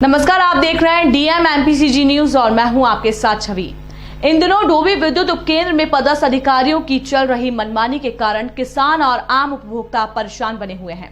नमस्कार, आप देख रहे हैं डीएम एमपीसीजी न्यूज और मैं हूं आपके साथ छवि। इन दिनों डोभी विद्युत उपकेंद्र में पदस्थ अधिकारियों की चल रही मनमानी के कारण किसान और आम उपभोक्ता परेशान बने हुए हैं।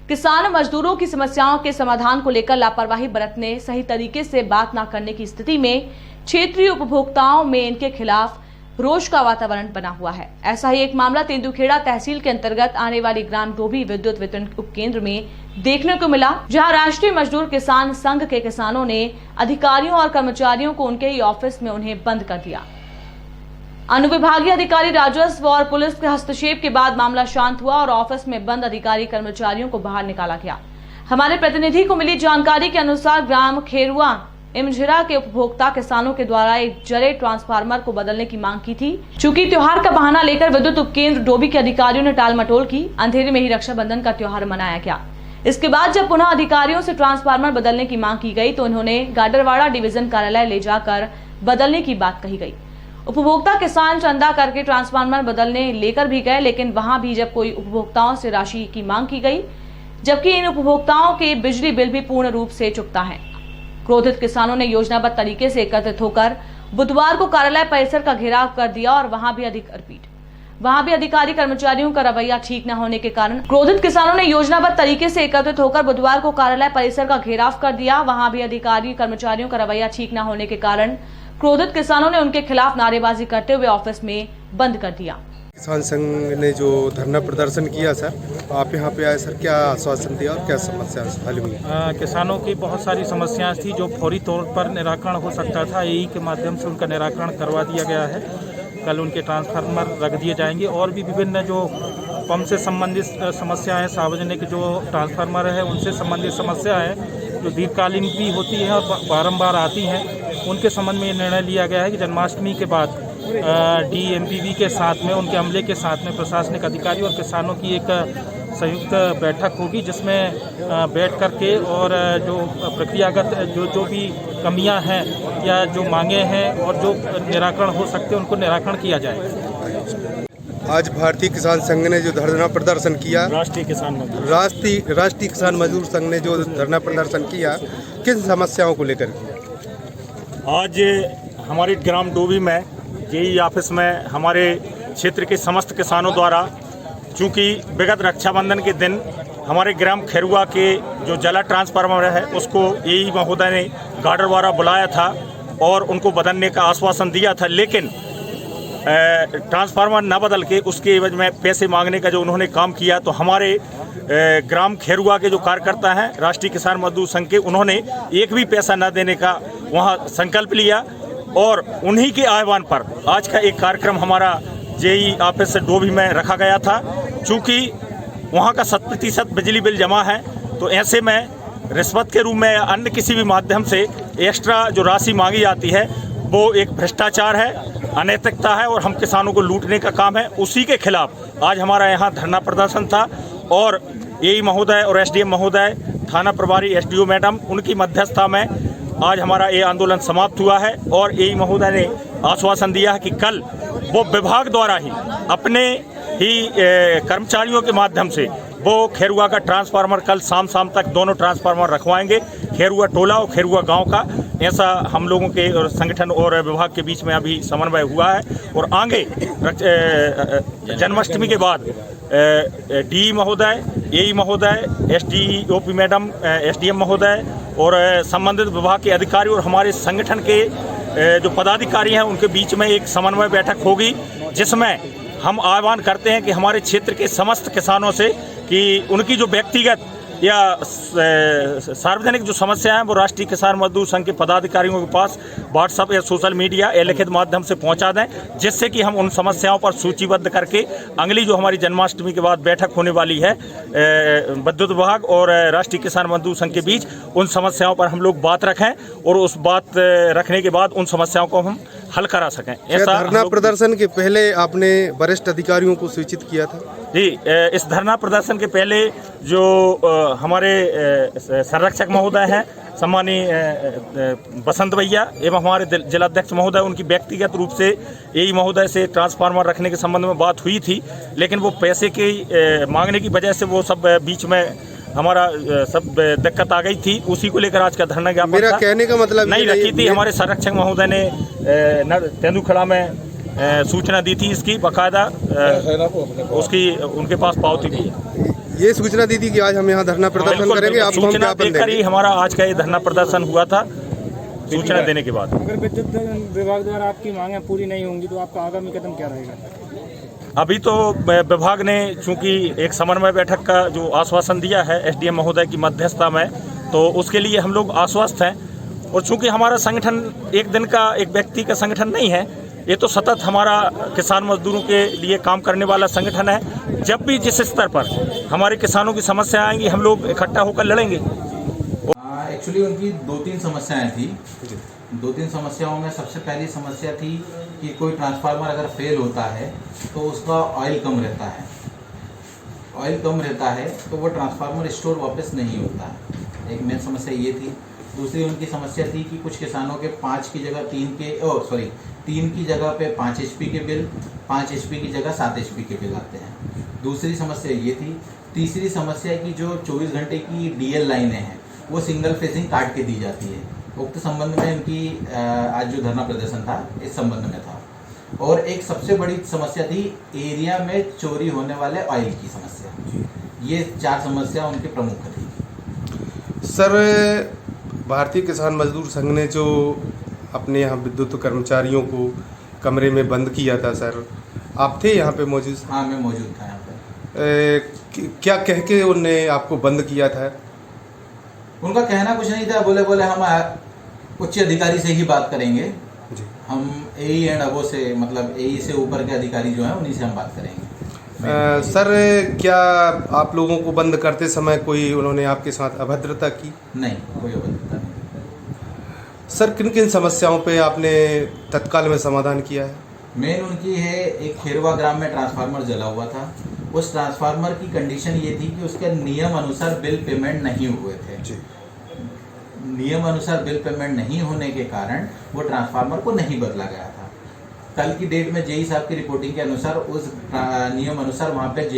किसान मजदूरों की समस्याओं के समाधान को लेकर लापरवाही बरतने, सही तरीके से बात न करने की स्थिति में क्षेत्रीय उपभोक्ताओं में इनके खिलाफ रोष का वातावरण बना हुआ है। ऐसा ही एक मामला तेंदुखेड़ा तहसील के अंतर्गत आने वाली ग्राम डोभी विद्युत वितरण उपकेंद्र में देखने को मिला, जहां राष्ट्रीय मजदूर किसान संघ के किसानों ने अधिकारियों और कर्मचारियों को उनके ही ऑफिस में उन्हें बंद कर दिया। अनुविभागीय अधिकारी, राजस्व और पुलिस के हस्तक्षेप के बाद मामला शांत हुआ और ऑफिस में बंद अधिकारी कर्मचारियों को बाहर निकाला गया। हमारे प्रतिनिधि को मिली जानकारी के अनुसार ग्राम खेरुआ इमझिरा के उपभोक्ता किसानों के द्वारा एक जले ट्रांसफार्मर को बदलने की मांग की थी। चूंकि त्योहार का बहाना लेकर विद्युत उपकेंद्र डोभी के अधिकारियों ने टाल मटोल की, अंधेरे में ही रक्षाबंधन का त्योहार मनाया गया। इसके बाद जब पुनः अधिकारियों से ट्रांसफार्मर बदलने की मांग की गई तो उन्होंने गाडरवाड़ा डिवीजन कार्यालय ले जाकर बदलने की बात कही गई। उपभोक्ता किसान चंदा करके ट्रांसफार्मर बदलने लेकर भी गए, लेकिन वहां भी जब कोई उपभोक्ताओं से राशि की मांग की गई, जबकि इन उपभोक्ताओं के बिजली बिल भी पूर्ण रूप से चुकता है। क्रोधित किसानों ने योजनाबद्ध तरीके से एकत्रित होकर बुधवार को कार्यालय परिसर का घेराव कर दिया और वहां भी अधिकारी कर्मचारियों का रवैया ठीक न होने के कारण क्रोधित किसानों ने योजनाबद्ध तरीके से एकत्रित होकर बुधवार को कार्यालय परिसर का घेराव कर दिया। वहां भी अधिकारी कर्मचारियों का रवैया ठीक न होने के कारण क्रोधित किसानों ने उनके खिलाफ नारेबाजी करते हुए ऑफिस में बंद कर दिया। किसान संघ ने जो धरना प्रदर्शन किया सर, आप यहाँ पे आए सर, क्या आश्वासन दिया और क्या समस्या हल हुई? किसानों की बहुत सारी समस्याएं थी जो फौरी तौर पर निराकरण हो सकता था। एई के माध्यम से उनका निराकरण करवा दिया गया है। कल उनके ट्रांसफार्मर रख दिए जाएंगे और भी विभिन्न जो पंप से संबंधित समस्याएं, सार्वजनिक जो ट्रांसफार्मर है उनसे संबंधित समस्याएं हैं जो दीर्घकालीन भी होती हैं और बारंबार आती हैं, उनके संबंध में निर्णय लिया गया है कि जन्माष्टमी के बाद डीएमपीवी के साथ में, उनके अमले के साथ में प्रशासनिक अधिकारी और किसानों की एक संयुक्त बैठक होगी, जिसमें बैठ करके और जो प्रक्रियागत जो भी कमियां हैं या जो मांगे हैं और जो निराकरण हो सकते हैं उनको निराकरण किया जाएगा। आज भारतीय किसान संघ ने जो धरना प्रदर्शन किया, राष्ट्रीय किसान मजदूर संघ ने जो धरना प्रदर्शन किया, किन समस्याओं को लेकर किया? आज हमारे ग्राम डोभी में जेई ऑफिस में हमारे क्षेत्र के समस्त किसानों द्वारा, चूँकि विगत रक्षाबंधन के दिन हमारे ग्राम खेरुआ के जो जला ट्रांसफार्मर है उसको एई महोदय ने गाडरवाड़ा बुलाया था और उनको बदलने का आश्वासन दिया था, लेकिन ट्रांसफार्मर न बदल के उसके एवज में पैसे मांगने का जो उन्होंने काम किया, तो हमारे ग्राम खेरुआ के जो कार्यकर्ता हैं राष्ट्रीय किसान मजदूर संघ के, उन्होंने एक भी पैसा न देने का वहाँ संकल्प लिया और उन्हीं के आह्वान पर आज का एक कार्यक्रम हमारा जेई ऑफिस डोभी में रखा गया था। चूँकि वहाँ का 100% बिजली बिल जमा है, तो ऐसे में रिश्वत के रूप में या अन्य किसी भी माध्यम से एक्स्ट्रा जो राशि मांगी जाती है वो एक भ्रष्टाचार है, अनैतिकता है और हम किसानों को लूटने का काम है। उसी के खिलाफ आज हमारा यहाँ धरना प्रदर्शन था और एई महोदय और एसडीएम महोदय, थाना प्रभारी एसडीओ मैडम, उनकी मध्यस्थता में आज हमारा ये आंदोलन समाप्त हुआ है और एई महोदय ने आश्वासन दिया है कि कल वो विभाग द्वारा ही अपने ही कर्मचारियों के माध्यम से वो खेरुआ का ट्रांसफार्मर कल शाम तक दोनों ट्रांसफार्मर रखवाएंगे, खेरुआ टोला और खेरुआ गांव का। ऐसा हम लोगों के और संगठन और विभाग के बीच में अभी समन्वय हुआ है और आगे जन्माष्टमी के बाद डी महोदय, एई महोदय, एसडीओपी मैडम, एसडीएम महोदय और संबंधित विभाग के अधिकारी और हमारे संगठन के जो पदाधिकारी हैं उनके बीच में एक समन्वय बैठक होगी, जिसमें हम आह्वान करते हैं कि हमारे क्षेत्र के समस्त किसानों से कि उनकी जो व्यक्तिगत या सार्वजनिक जो समस्या है वो राष्ट्रीय किसान मजदूर संघ के पदाधिकारियों के पास व्हाट्सएप या सोशल मीडिया या लिखित माध्यम से पहुंचा दें, जिससे कि हम उन समस्याओं पर सूचीबद्ध करके अगली जो हमारी जन्माष्टमी के बाद बैठक होने वाली है विद्युत विभाग और राष्ट्रीय किसान मजदूर संघ के बीच, उन समस्याओं पर हम लोग बात रखें और उस बात रखने के बाद उन समस्याओं को हम हल करा सकें। ऐसा धरना प्रदर्शन के पहले आपने वरिष्ठ अधिकारियों को सूचित किया था? जी, इस धरना प्रदर्शन के पहले जो हमारे संरक्षक महोदय हैं, सम्मानीय बसंत भैया एवं हमारे जिलाध्यक्ष महोदय, उनकी व्यक्तिगत रूप से एई महोदय से ट्रांसफार्मर रखने के संबंध में बात हुई थी, लेकिन वो पैसे के मांगने की वजह से वो सब बीच में हमारा सब दिक्कत आ गई थी, उसी को लेकर आज का धरना ज्ञापन मेरा था। कहने का मतलब नहीं ये रखी थी, हमारे संरक्षक महोदय ने तेंदुखड़ा में सूचना दी थी इसकी बाकायदा, उसकी उनके पास पावती भी है। ये सूचना दी थी कि आज हम यहाँ धरना प्रदर्शन बिल्कुल, करेंगे, आपको हम सूचना ज्ञापन देकर ही देंगे। हमारा आज का ये धरना प्रदर्शन हुआ था, सूचना देने के बाद। अगर विद्युत विभाग द्वारा आपकी मांगें पूरी नहीं होंगी तो आपका आगामी कदम क्या रहेगा? अभी तो विभाग ने चूंकि एक समन्वय बैठक का जो आश्वासन दिया है एसडीएम महोदय की मध्यस्थता में, तो उसके लिए हम लोग आश्वस्त हैं। और चूंकि हमारा संगठन एक दिन का, एक व्यक्ति का संगठन नहीं है, ये तो सतत हमारा किसान मजदूरों के लिए काम करने वाला संगठन है। जब भी जिस स्तर पर हमारे किसानों की समस्या आएंगी, हम लोग इकट्ठा होकर लड़ेंगे। एक्चुअली उनकी 2-3 समस्याएं थी। 2-3 समस्याओं में सबसे पहली समस्या थी कि कोई ट्रांसफार्मर अगर फेल होता है तो उसका ऑयल कम रहता है। ऑयल कम रहता है तो वो ट्रांसफार्मर स्टोर वापस नहीं होता है। एक मेन समस्या ये थी। दूसरी उनकी समस्या थी कि कुछ किसानों के 5 की जगह 3 की जगह पे 5 HP के बिल, 5 HP की जगह 7 HP के बिल आते हैं। दूसरी समस्या ये थी। तीसरी समस्या की जो 24 घंटे की DL लाइनें हैं वो सिंगल फेसिंग काट के दी जाती है। उक्त संबंध में इनकी आज जो धरना प्रदर्शन था इस संबंध में था। और एक सबसे बड़ी समस्या थी एरिया में चोरी होने वाले ऑयल की समस्या। ये 4 समस्या उनकी प्रमुख थी। सर, भारतीय किसान मजदूर संघ ने जो अपने यहाँ विद्युत कर्मचारियों को कमरे में बंद किया था, सर आप थे यहाँ पे मौजूद? हाँ, मैं मौजूद था यहाँ पे। क्या कह के उनने आपको बंद किया था? उनका कहना कुछ नहीं था। बोले हम उच्च अधिकारी से ही बात करेंगे जी। हम AE एंड अबो से, मतलब AE से ऊपर के अधिकारी जो हैं उन्हीं से हम बात करेंगे। सर, क्या आप लोगों को बंद करते समय कोई उन्होंने आपके साथ अभद्रता की? नहीं, कोई अभद्रता नहीं। सर, किन किन समस्याओं पे आपने तत्काल में समाधान किया है? मेन उनकी है, एक खेरवा ग्राम में ट्रांसफार्मर जला हुआ था। उस ट्रांसफार्मर की कंडीशन ये थी कि उसके नियम अनुसार बिल पेमेंट नहीं हुए थे। जी। नियम अनुसार बिल पेमेंट नहीं होने के कारण वो ट्रांसफार्मर को नहीं बदला गया था। कल की डेट में जेई साहब की रिपोर्टिंग के अनुसार उस नियम अनुसार वहाँ पे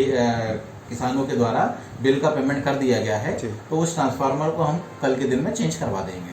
किसानों के द्वारा बिल का पेमेंट कर दिया गया है। तो उस ट्रांसफार्मर को हम कल के दिन में चेंज करवा देंगे।